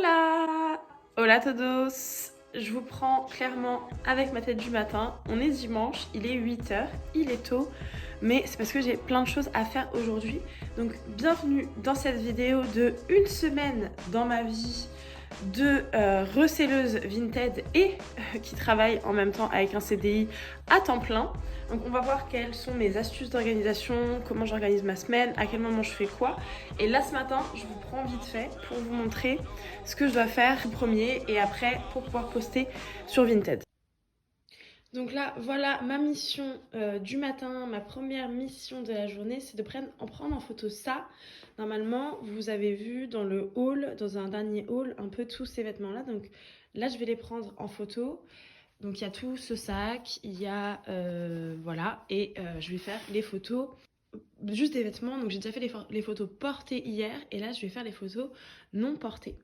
Hola! Hola todos! Je vous prends clairement avec ma tête du matin. On est dimanche, il est 8h, il est tôt, mais c'est parce que j'ai plein de choses à faire aujourd'hui. Donc bienvenue dans cette vidéo de une semaine dans ma vie de reselleuse Vinted et qui travaille en même temps avec un CDI à temps plein. Donc on va voir quelles sont mes astuces d'organisation, comment j'organise ma semaine, à quel moment je fais quoi. Et là ce matin, je vous prends vite fait pour vous montrer ce que je dois faire en premier et après pour pouvoir poster sur Vinted. Donc là, voilà ma mission du matin, ma première mission de la journée, c'est de prendre en photo ça. Normalement, vous avez vu dans le haul, dans un dernier haul, un peu tous ces vêtements-là. Donc là, je vais les prendre en photo. Donc il y a tout ce sac, il y a voilà, et je vais faire les photos juste des vêtements. Donc j'ai déjà fait les photos portées hier et là je vais faire les photos non portées.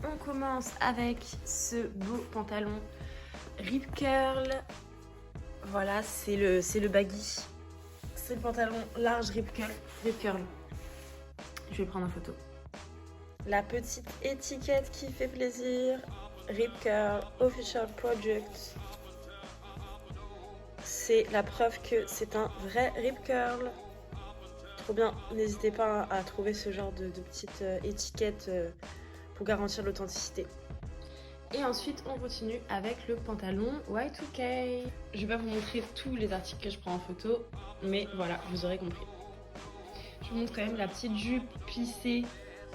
On commence avec ce beau pantalon Rip Curl. Voilà, c'est le baggy. C'est le pantalon large Rip Curl. Je vais prendre en photo. La petite étiquette qui fait plaisir. Rip Curl Official Project. C'est la preuve que c'est un vrai Rip Curl. Trop bien. N'hésitez pas à trouver ce genre de petite étiquette pour garantir l'authenticité. Et ensuite, on continue avec le pantalon Y2K. Je vais pas vous montrer tous les articles que je prends en photo, mais voilà, vous aurez compris. Je vous montre quand même la petite jupe plissée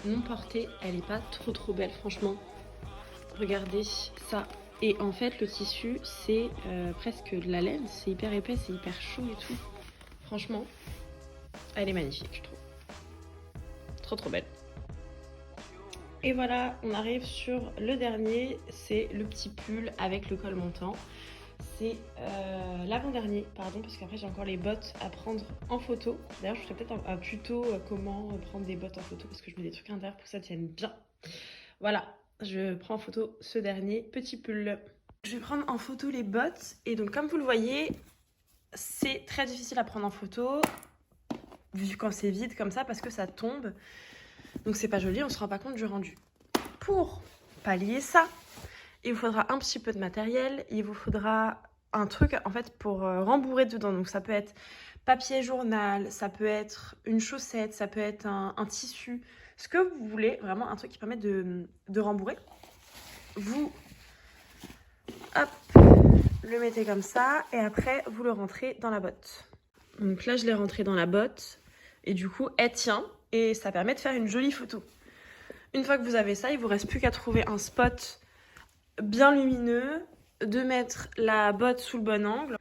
non portée. Elle est pas trop belle, franchement. Regardez ça. Et en fait, le tissu, c'est presque de la laine. C'est hyper épais, c'est hyper chaud et tout. Franchement, elle est magnifique, je trouve. Trop belle. Et voilà, on arrive sur le dernier, c'est le petit pull avec le col montant. C'est l'avant-dernier, pardon, parce qu'après j'ai encore les bottes à prendre en photo. D'ailleurs, je ferai peut-être un tuto comment prendre des bottes en photo, parce que je mets des trucs à l'intérieur pour que ça tienne bien. Voilà, je prends en photo ce dernier petit pull. Je vais prendre en photo les bottes, et donc comme vous le voyez, c'est très difficile à prendre en photo, vu quand c'est vide comme ça, parce que ça tombe. Donc c'est pas joli, on se rend pas compte du rendu. Pour pallier ça, il vous faudra un petit peu de matériel, il vous faudra un truc en fait pour rembourrer dedans. Donc ça peut être papier journal, ça peut être une chaussette, ça peut être un tissu, ce que vous voulez, vraiment un truc qui permet de rembourrer. Vous hop, le mettez comme ça et après vous le rentrez dans la botte. Donc là je l'ai rentré dans la botte et du coup elle tient. Et ça permet de faire une jolie photo. Une fois que vous avez ça, il ne vous reste plus qu'à trouver un spot bien lumineux, de mettre la botte sous le bon angle.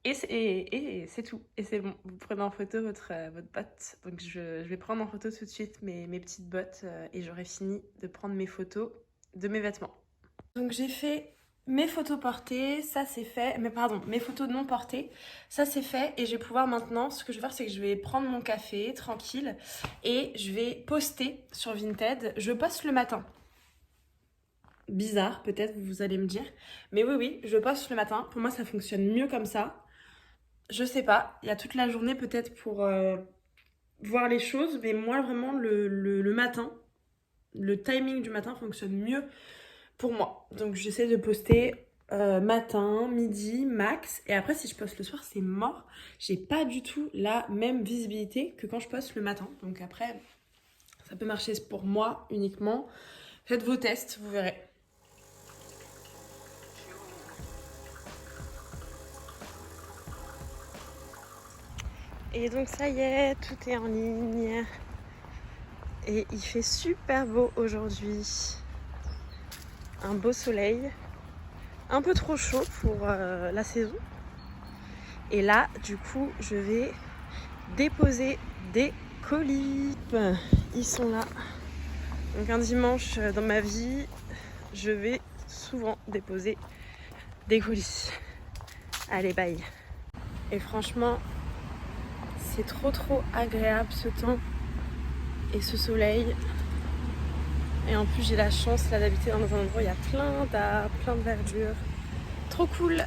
Et c'est tout. Et c'est bon, vous prenez en photo votre botte. Donc je vais prendre en photo tout de suite mes petites bottes et j'aurai fini de prendre mes photos de mes vêtements. Donc j'ai fait mes photos portées, ça c'est fait, mais pardon, mes photos non portées, ça c'est fait et je vais pouvoir maintenant, ce que je vais faire c'est que je vais prendre mon café tranquille et je vais poster sur Vinted, je poste le matin. Bizarre peut-être vous allez me dire, mais oui, je poste le matin, pour moi ça fonctionne mieux comme ça. Je sais pas, il y a toute la journée peut-être pour voir les choses, mais moi vraiment le matin, le timing du matin fonctionne mieux pour moi. Donc j'essaie de poster matin, midi, max. Et après si je poste le soir, c'est mort. J'ai pas du tout la même visibilité que quand je poste le matin. Donc après, ça peut marcher pour moi uniquement. Faites vos tests, vous verrez. Et donc ça y est, tout est en ligne. Et il fait super beau aujourd'hui. Un beau soleil, un peu trop chaud pour la saison. Et là, du coup, je vais déposer des colis. Ils sont là. Donc un dimanche dans ma vie, je vais souvent déposer des colis. Allez, bye. Et franchement, c'est trop agréable ce temps et ce soleil. Et en plus, j'ai la chance là d'habiter dans un endroit où il y a plein d'arbres, plein de verdure. Trop cool.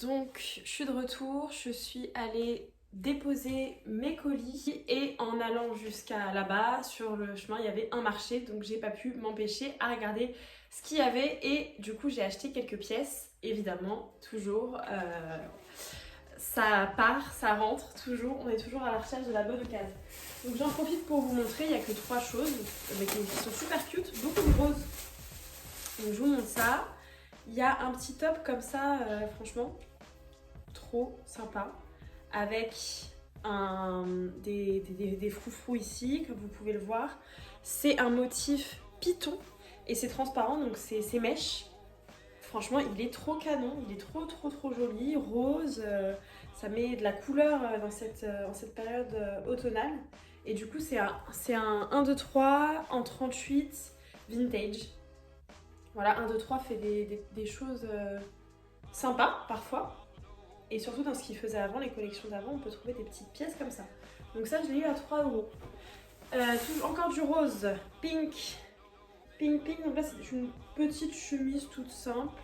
Donc je suis de retour, je suis allée déposer mes colis et en allant jusqu'à là-bas sur le chemin il y avait un marché, donc j'ai pas pu m'empêcher à regarder ce qu'il y avait et du coup j'ai acheté quelques pièces, évidemment, toujours ça part, ça rentre, toujours, on est toujours à la recherche de la bonne occasion. Donc j'en profite pour vous montrer, il n'y a que 3 choses mais qui sont super cute, beaucoup de roses. Donc je vous montre ça. Il y a un petit top comme ça, franchement, trop sympa. Avec des froufrous ici, comme vous pouvez le voir. C'est un motif python et c'est transparent, donc c'est mèche. Franchement, il est trop canon, il est trop joli, rose. Ça met de la couleur dans cette période automnale. Et du coup, c'est un 1, 2, 3 en 38 vintage. Voilà, 1, 2, 3 fait des choses sympas parfois. Et surtout dans ce qu'il faisait avant, les collections d'avant, on peut trouver des petites pièces comme ça. Donc ça, je l'ai eu à 3 euros. Encore du rose, pink. Pink. Donc là, c'est une petite chemise toute simple.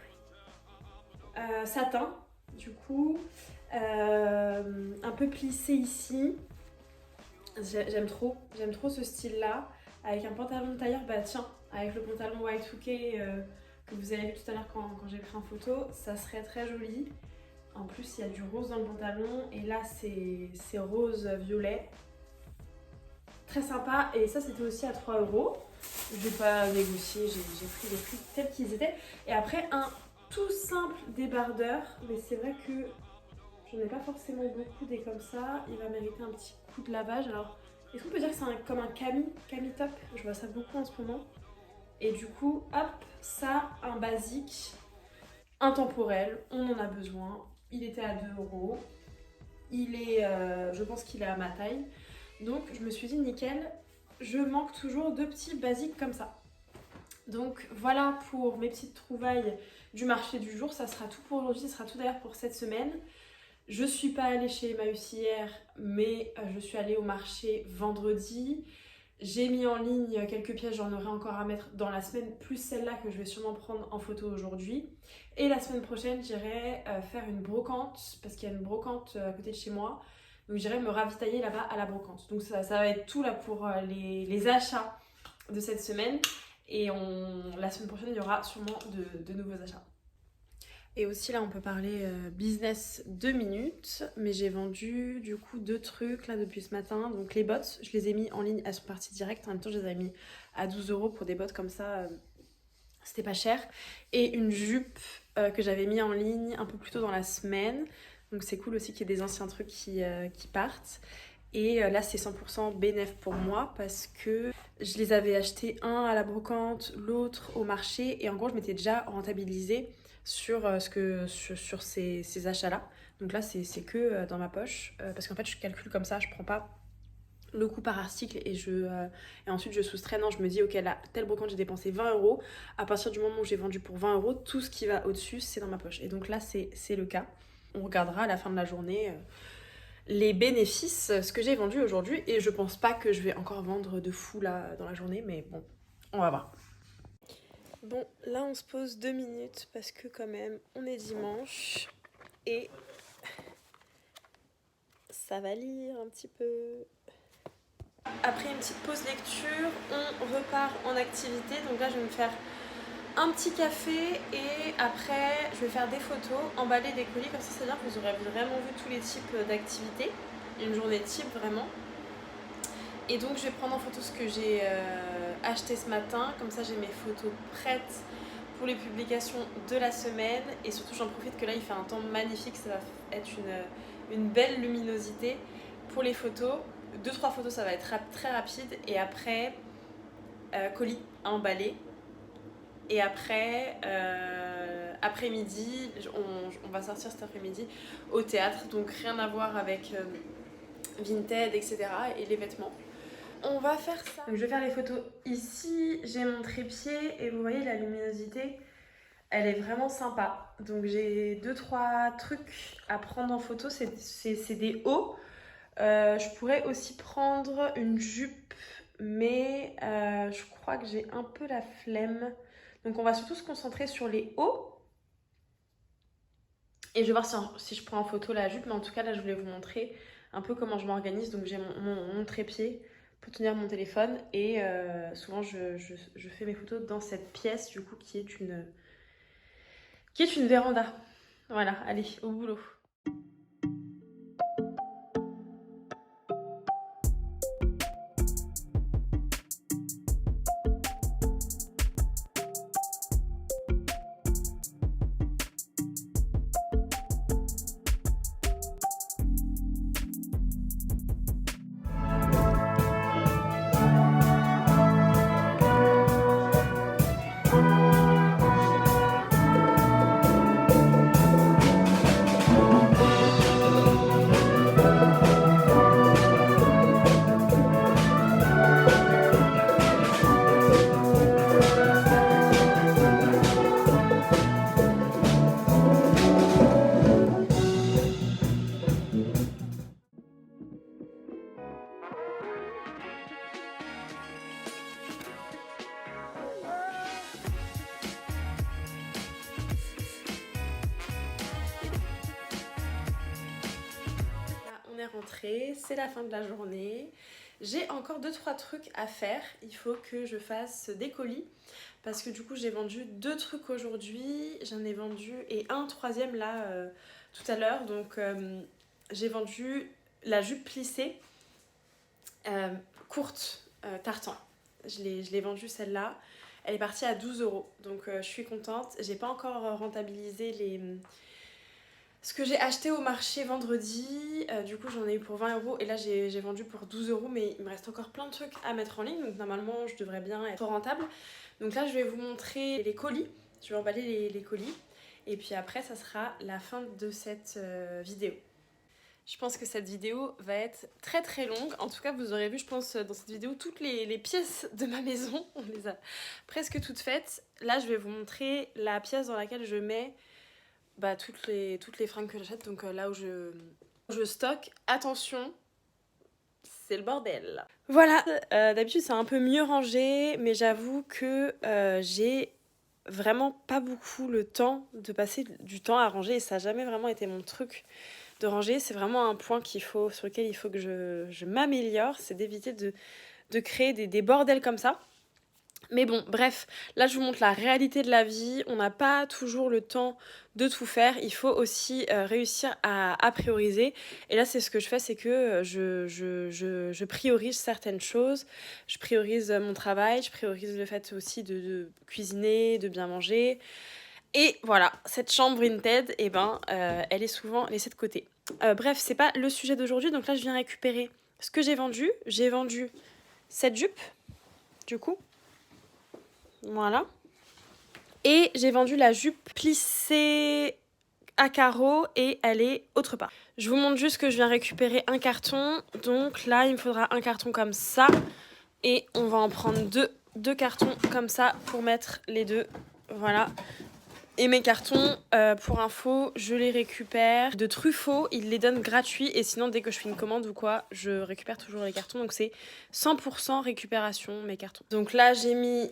Satin, du coup. Un peu plissé ici. J'aime trop ce style-là. Avec un pantalon de tailleur, bah tiens, avec le pantalon Y2K que vous avez vu tout à l'heure quand j'ai pris en photo, ça serait très joli. En plus, il y a du rose dans le pantalon et là, c'est rose-violet. Très sympa. Et ça, c'était aussi à 3 euros. Je n'ai pas négocié, j'ai pris les prix tels qu'ils étaient. Et après, un tout simple débardeur. Mais c'est vrai que j'en ai pas forcément beaucoup des comme ça. Il va mériter un petit coup de lavage. Alors, est-ce qu'on peut dire que c'est comme un cami top? Je vois ça beaucoup en ce moment. Et du coup, hop, ça, un basique, intemporel. On en a besoin. Il était à 2 euros. Je pense qu'il est à ma taille. Donc je me suis dit nickel, je manque toujours de petits basiques comme ça. Donc voilà pour mes petites trouvailles du marché du jour. Ça sera tout pour aujourd'hui, ça sera tout d'ailleurs pour cette semaine. Je suis pas allée chez Emmaüs hier, mais je suis allée au marché vendredi. J'ai mis en ligne quelques pièces, j'en aurai encore à mettre dans la semaine, plus celle-là que je vais sûrement prendre en photo aujourd'hui. Et la semaine prochaine, j'irai faire une brocante, parce qu'il y a une brocante à côté de chez moi. Donc j'irai me ravitailler là-bas à la brocante. Donc ça va être tout là pour les achats de cette semaine. Et la semaine prochaine, il y aura sûrement de nouveaux achats. Et aussi là on peut parler business 2 minutes, mais j'ai vendu du coup 2 trucs là depuis ce matin. Donc les bottes, je les ai mis en ligne, elles sont parties direct. En même temps je les avais mis à 12 euros pour des bottes comme ça, c'était pas cher. Et une jupe que j'avais mis en ligne un peu plus tôt dans la semaine. Donc c'est cool aussi qu'il y ait des anciens trucs qui partent. Et là c'est 100% bénéf pour moi parce que je les avais achetés, un à la brocante, l'autre au marché. Et en gros je m'étais déjà rentabilisée sur ces achats-là. Donc là, c'est que dans ma poche. Parce qu'en fait, je calcule comme ça, je prends pas le coût par article et ensuite je soustrais. Non, je me dis, ok, là, telle brocante, j'ai dépensé 20 euros. À partir du moment où j'ai vendu pour 20 euros, tout ce qui va au-dessus, c'est dans ma poche. Et donc là, c'est le cas. On regardera à la fin de la journée les bénéfices, ce que j'ai vendu aujourd'hui. Et je pense pas que je vais encore vendre de fou là dans la journée, mais bon, on va voir. Bon, là on se pose 2 minutes parce que quand même on est dimanche et ça va lire un petit peu. Après une petite pause lecture, on repart en activité. Donc là je vais me faire un petit café et après je vais faire des photos, emballer des colis. Comme ça, c'est-à-dire que vous aurez vraiment vu tous les types d'activités. Une journée type vraiment. Et donc je vais prendre en photo ce que j'ai acheté ce matin. Comme ça j'ai mes photos prêtes pour les publications de la semaine. Et surtout j'en profite que là il fait un temps magnifique. Ça va être une belle luminosité pour les photos. 2-3 photos ça va être très rapide. Et après colis à emballer. Et après après-midi, on va sortir cet après-midi au théâtre. Donc rien à voir avec Vinted, etc. et les vêtements. On va faire ça. Donc je vais faire les photos ici. J'ai mon trépied et vous voyez la luminosité, elle est vraiment sympa. Donc j'ai 2-3 trucs à prendre en photo. C'est des hauts. Je pourrais aussi prendre une jupe, mais je crois que j'ai un peu la flemme. Donc on va surtout se concentrer sur les hauts. Et je vais voir si je prends en photo la jupe, mais en tout cas là je voulais vous montrer un peu comment je m'organise. Donc j'ai mon trépied pour tenir mon téléphone et souvent je fais mes photos dans cette pièce du coup qui est une véranda. Voilà, allez, au boulot. On est rentré, c'est la fin de la journée. J'ai encore 2-3 trucs à faire. Il faut que je fasse des colis parce que du coup j'ai vendu 2 trucs aujourd'hui. J'en ai vendu et un troisième là tout à l'heure. Donc j'ai vendu la jupe plissée courte tartan. Je l'ai vendue celle-là. Elle est partie à 12 €. Donc je suis contente. J'ai pas encore rentabilisé ce que j'ai acheté au marché vendredi. Du coup j'en ai eu pour 20 € et là j'ai vendu pour 12 €, mais il me reste encore plein de trucs à mettre en ligne, donc normalement je devrais bien être rentable. Donc là je vais vous montrer les colis, je vais emballer les colis et puis après ça sera la fin de cette vidéo. Je pense que cette vidéo va être très très longue. En tout cas, vous aurez vu, je pense, dans cette vidéo, toutes les pièces de ma maison. On les a presque toutes faites. Là, je vais vous montrer la pièce dans laquelle je mets toutes les fringues que j'achète. Donc là où je stocke. Attention, c'est le bordel. Voilà, d'habitude c'est un peu mieux rangé, mais j'avoue que j'ai vraiment pas beaucoup le temps de passer du temps à ranger et ça n'a jamais vraiment été mon truc de ranger. C'est vraiment un point sur lequel il faut que je m'améliore, c'est d'éviter de créer des bordels comme ça. Mais bon, bref, là je vous montre la réalité de la vie. On n'a pas toujours le temps de tout faire. Il faut aussi réussir à prioriser. Et là, c'est ce que je fais, c'est que je priorise certaines choses. Je priorise mon travail, je priorise le fait aussi de cuisiner, de bien manger. Et voilà, cette chambre Vinted, elle est souvent laissée de côté. Bref, c'est pas le sujet d'aujourd'hui. Donc là, je viens récupérer ce que j'ai vendu. J'ai vendu cette jupe, du coup. Voilà. Et j'ai vendu la jupe plissée à carreaux et elle est autre part. Je vous montre juste que je viens récupérer un carton. Donc là, il me faudra un carton comme ça. Et on va en prendre deux cartons comme ça pour mettre les deux. Voilà. Et mes cartons, pour info, je les récupère de Truffaut. Ils les donnent gratuits. Et sinon, dès que je fais une commande ou quoi, je récupère toujours les cartons. Donc c'est 100% récupération, mes cartons. Donc là, j'ai mis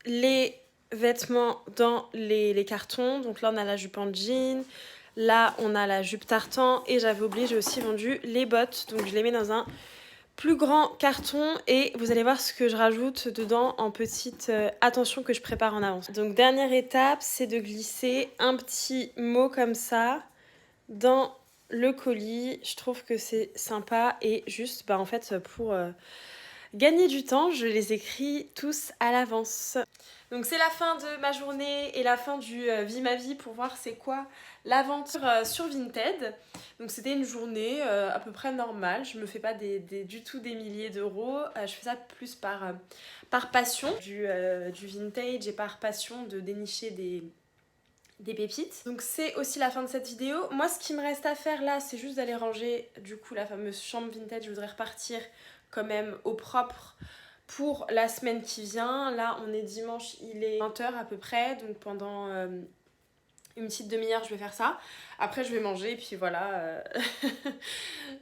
les vêtements dans les cartons. Donc là, on a la jupe en jean. Là, on a la jupe tartan. Et j'avais oublié, j'ai aussi vendu les bottes. Donc je les mets dans un plus grand carton. Et vous allez voir ce que je rajoute dedans en petite attention que je prépare en avance. Donc dernière étape, c'est de glisser un petit mot comme ça dans le colis. Je trouve que c'est sympa. Et juste, en fait, pour gagner du temps, je les écris tous à l'avance. Donc c'est la fin de ma journée et la fin du Vie ma vie pour voir c'est quoi l'aventure sur Vinted. Donc c'était une journée à peu près normale. Je me fais pas du tout des milliers d'euros. Je fais ça plus par passion du vintage et par passion de dénicher des pépites. Donc c'est aussi la fin de cette vidéo. Moi ce qui me reste à faire là, c'est juste d'aller ranger du coup la fameuse chambre vintage. Je voudrais repartir quand même au propre pour la semaine qui vient. Là on est dimanche, il est 20h à peu près, donc pendant une petite demi-heure je vais faire ça. Après je vais manger et puis voilà,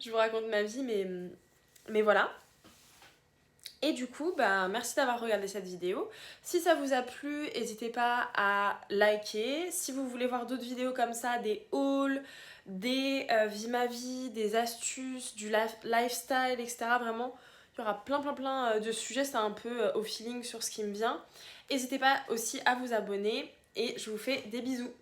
je vous raconte ma vie, mais voilà. Et du coup, bah, merci d'avoir regardé cette vidéo. Si ça vous a plu, n'hésitez pas à liker. Si vous voulez voir d'autres vidéos comme ça, des hauls, des vie ma vie, des astuces, du lifestyle, etc. Vraiment, il y aura plein de sujets. C'est un peu au feeling sur ce qui me vient. N'hésitez pas aussi à vous abonner et je vous fais des bisous.